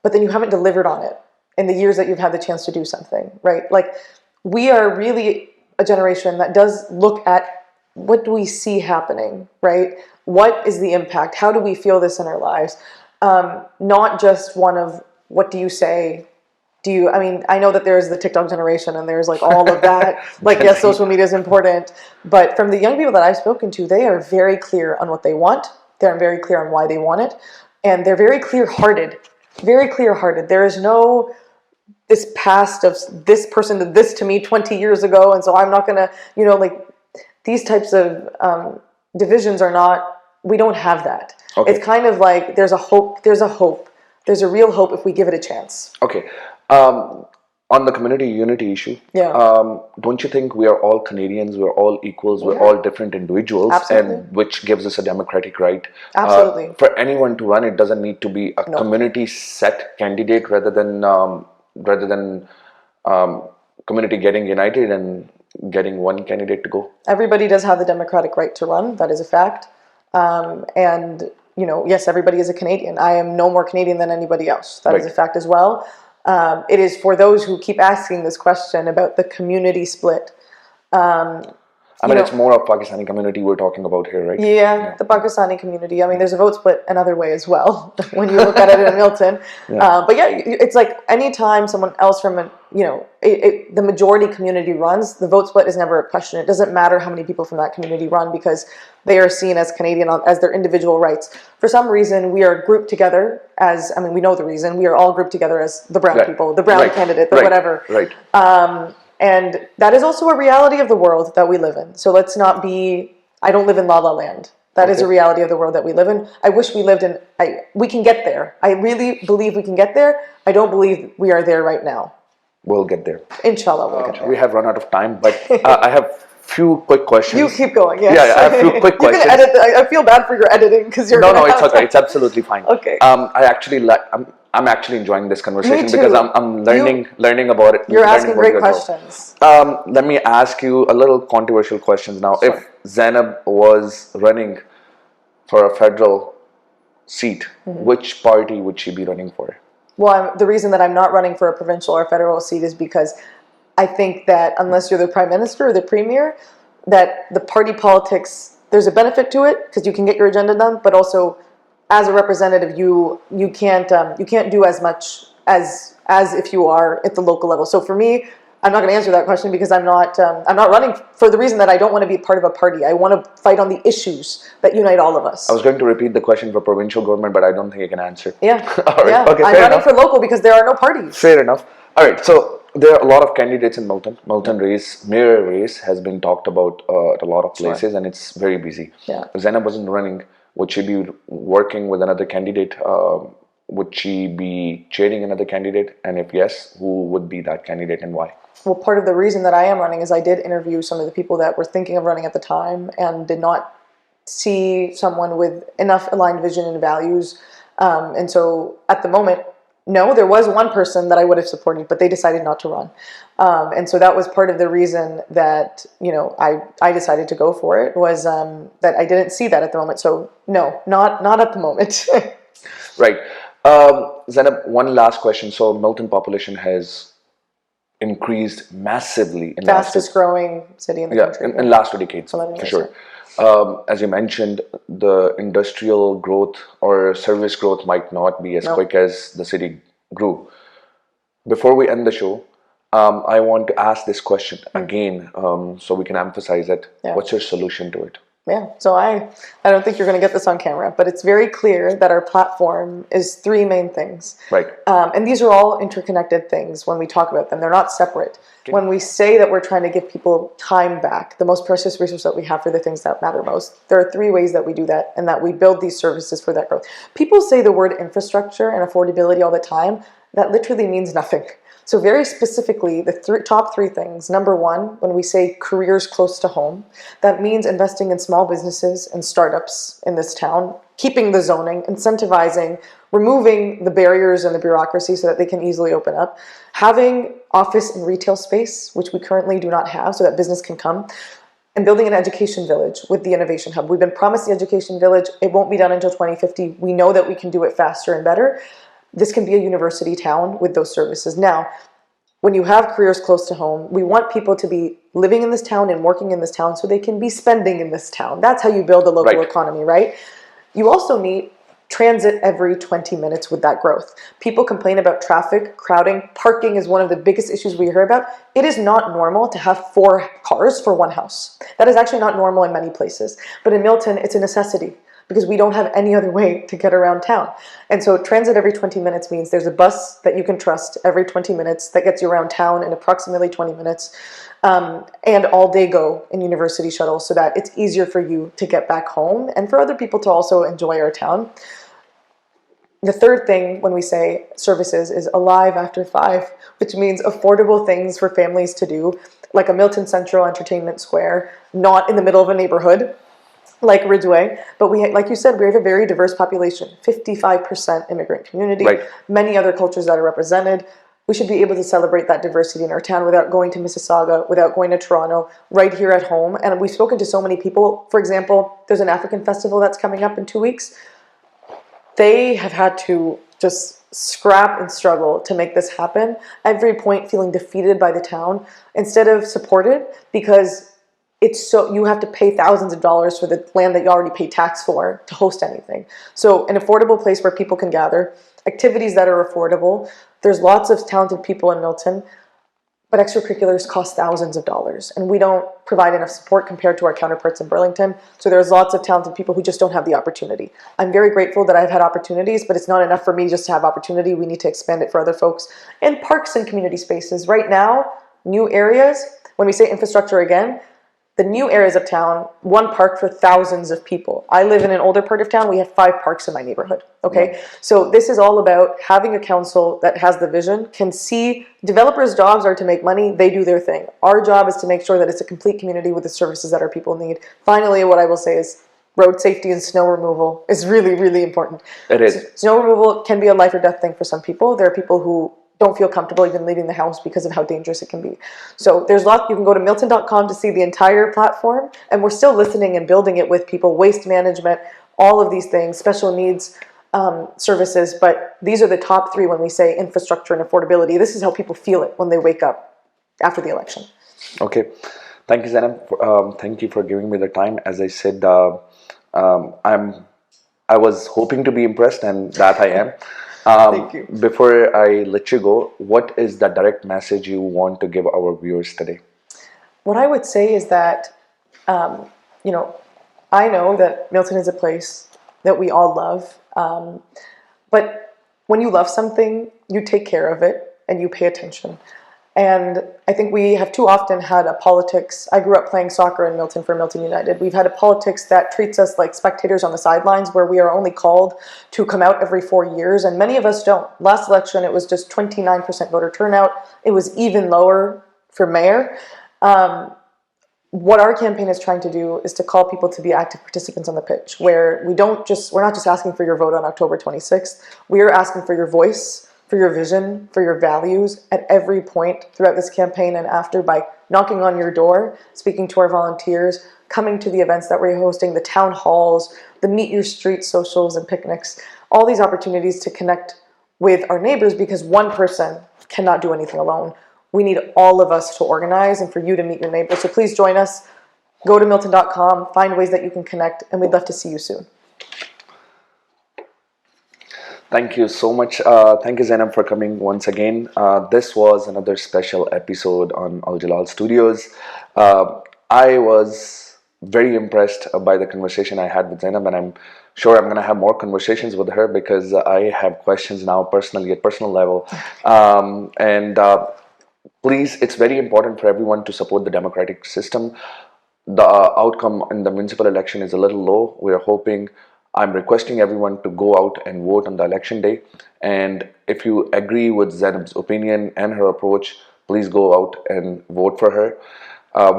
But then you haven't delivered on it in the years that you've had the chance to do something, right? We are really a generation that does look at what do we see happening, right? What is the impact? How do we feel this in our lives? Not just one of what do you say? I know that there's the TikTok generation and there's all of that. Yes, social media is important. But from the young people that I've spoken to, they are very clear on what they want. They're very clear on why they want it. And they're very clear-hearted. Very clear-hearted. There is no this past of this person did this to me 20 years ago, and so I'm not going to, these types of divisions are not, we don't have that. Okay. It's kind of there's a hope. There's a real hope if we give it a chance. Okay. On the community unity issue, don't you think we are all Canadians, we're all equals, we're all different individuals, Absolutely. And which gives us a democratic right? Absolutely. For anyone to run, it doesn't need to be a community set candidate rather than community getting united and getting one candidate to go? Everybody does have the democratic right to run. That is a fact. And, you know, yes, everybody is a Canadian. I am no more Canadian than anybody else. That is a fact as well. It is for those who keep asking this question about the community split. I mean, it's more of Pakistani community we're talking about here, right? Yeah, the Pakistani community. I mean, there's a vote split another way as well when you look at it in Milton. But yeah, it's like anytime someone else from a, you know, the majority community runs, the vote split is never a question. It doesn't matter how many people from that community run because they are seen as Canadian, as their individual rights. For some reason, we are grouped together as, I mean, we know the reason, we are all grouped together as the brown people, the brown candidate, the whatever. And that is also a reality of the world that we live in. So let's not be, I don't live in La La Land. That is a reality of the world that we live in. I wish we lived in, we can get there. I really believe we can get there. I don't believe we are there right now. We'll get there. Inshallah, we'll get there. We have run out of time, but I have few quick questions. You keep going, yes. Yeah, I have few quick questions. You can edit, I feel bad for your editing because you're No, it's okay. It's absolutely fine. Okay. I actually I'm actually enjoying this conversation because I'm learning about it. You're asking great questions. Let me ask you a little controversial questions now. Sure. If Zainab was running for a federal seat, which party would she be running for? Well, the reason that I'm not running for a provincial or federal seat is because I think that unless you're the prime minister or the premier, that the party politics, there's a benefit to it because you can get your agenda done, but also as a representative, you can't do as much as if you are at the local level. So for me, I'm not going to answer that question because I'm not running for the reason that I don't want to be part of a party. I want to fight on the issues that unite all of us. I was going to repeat the question for provincial government, but I don't think you can answer. Yeah. All right. Yeah. Okay, I'm running for local because there are no parties. Fair enough. All right. So there are a lot of candidates in Milton. Milton race, mayor race has been talked about at a lot of places, and it's very busy. Yeah. If Zainab wasn't running, would she be working with another candidate? Would she be chairing another candidate? And if yes, who would be that candidate and why? Well, part of the reason that I am running is I did interview some of the people that were thinking of running at the time and did not see someone with enough aligned vision and values. And so at the moment, no, there was one person that I would have supported, but they decided not to run. And so that was part of the reason that, you know, I decided to go for it was that I didn't see that at the moment. So no, not at the moment. Right. Zainab, one last question. So Milton population has increased massively in fastest growing city in the country. in last 2 decades, for sure. As you mentioned, the industrial growth or service growth might not be as quick as the city grew. Before we end the show, I want to ask this question again so we can emphasize it. What's your solution to it? Yeah, so I don't think you're going to get this on camera, but it's very clear that our platform is 3 main things. Right. And these are all interconnected things when we talk about them. They're not separate. Okay. When we say that we're trying to give people time back, the most precious resource that we have for the things that matter most, there are 3 ways that we do that and that we build these services for that growth. People say the word infrastructure and affordability all the time. That literally means nothing. So very specifically, the top 3 things. Number 1, when we say careers close to home, that means investing in small businesses and startups in this town, keeping the zoning, incentivizing, removing the barriers and the bureaucracy so that they can easily open up, having office and retail space, which we currently do not have, so that business can come, and building an education village with the Innovation Hub. We've been promised the education village. It won't be done until 2050. We know that we can do it faster and better. This can be a university town with those services. Now, when you have careers close to home, we want people to be living in this town and working in this town so they can be spending in this town. That's how you build a local economy, right? You also need transit every 20 minutes with that growth. People complain about traffic, crowding. Parking is one of the biggest issues we hear about. It is not normal to have 4 cars for one house. That is actually not normal in many places. But in Milton, it's a necessity, because we don't have any other way to get around town. And so transit every 20 minutes means there's a bus that you can trust every 20 minutes that gets you around town in approximately 20 minutes. And all day go in university shuttles so that it's easier for you to get back home and for other people to also enjoy our town. The third thing when we say services is alive after 5, which means affordable things for families to do, like a Milton Central Entertainment Square, not in the middle of a neighborhood, like Ridgeway, but we, like you said, we have a very diverse population, 55% immigrant community, many other cultures that are represented. We should be able to celebrate that diversity in our town without going to Mississauga, without going to Toronto, right here at home. And we've spoken to so many people. For example, there's an African festival that's coming up in 2 weeks. They have had to just scrap and struggle to make this happen. Every point feeling defeated by the town instead of supported, because you have to pay thousands of dollars for the land that you already pay tax for to host anything. So an affordable place where people can gather, activities that are affordable. There's lots of talented people in Milton, but extracurriculars cost thousands of dollars, and we don't provide enough support compared to our counterparts in Burlington. So there's lots of talented people who just don't have the opportunity. I'm very grateful that I've had opportunities, but it's not enough for me just to have opportunity. We need to expand it for other folks. And parks and community spaces. Right now, new areas, when we say infrastructure again, the new areas of town, one park for thousands of people. I live in an older part of town. We have 5 parks in my neighborhood. Okay, yeah. So this is all about having a council that has the vision, can see developers' jobs are to make money. They do their thing. Our job is to make sure that it's a complete community with the services that our people need. Finally, what I will say is road safety and snow removal is really, really important. It is. Snow removal can be a life or death thing for some people. There are people who don't feel comfortable even leaving the house because of how dangerous it can be. So there's lots. You can go to milton.com to see the entire platform, and we're still listening and building it with people, waste management, all of these things, special needs services, but these are the top 3 when we say infrastructure and affordability. This is how people feel it when they wake up after the election. Okay. Thank you, Zainab. Thank you for giving me the time. As I said, I was hoping to be impressed, and that I am. Thank you. Before I let you go, what is the direct message you want to give our viewers today? What I would say is that, I know that Milton is a place that we all love, but when you love something, you take care of it and you pay attention. And I think we have too often had a politics. I grew up playing soccer in Milton for Milton United. We've had a politics that treats us like spectators on the sidelines, where we are only called to come out every 4 years, and many of us don't. Last election, it was just 29% voter turnout. It was even lower for mayor. What our campaign is trying to do is to call people to be active participants on the pitch, where we're not just asking for your vote on October 26th. We are asking for your voice, for your vision, for your values at every point throughout this campaign and after, by knocking on your door, speaking to our volunteers, coming to the events that we're hosting, the town halls, the Meet Your Street socials and picnics, all these opportunities to connect with our neighbors, because one person cannot do anything alone. We need all of us to organize and for you to meet your neighbors. So please join us. Go to milton.com, find ways that you can connect, and we'd love to see you soon. Thank you so much. Thank you, Zainab, for coming once again. This was another special episode on Al-Jallal Studios. I was very impressed by the conversation I had with Zainab, and I'm sure I'm going to have more conversations with her, because I have questions now personally, at personal level. Please, it's very important for everyone to support the democratic system. The outcome in the municipal election is a little low. I'm requesting everyone to go out and vote on the election day. And if you agree with Zainab's opinion and her approach, please go out and vote for her.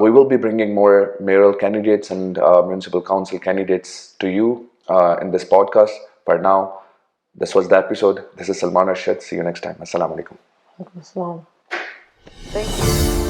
We will be bringing more mayoral candidates and municipal council candidates to you in this podcast. For now, this was the episode. This is Salman Arshad. See you next time. Assalamu alaikum. Thank you.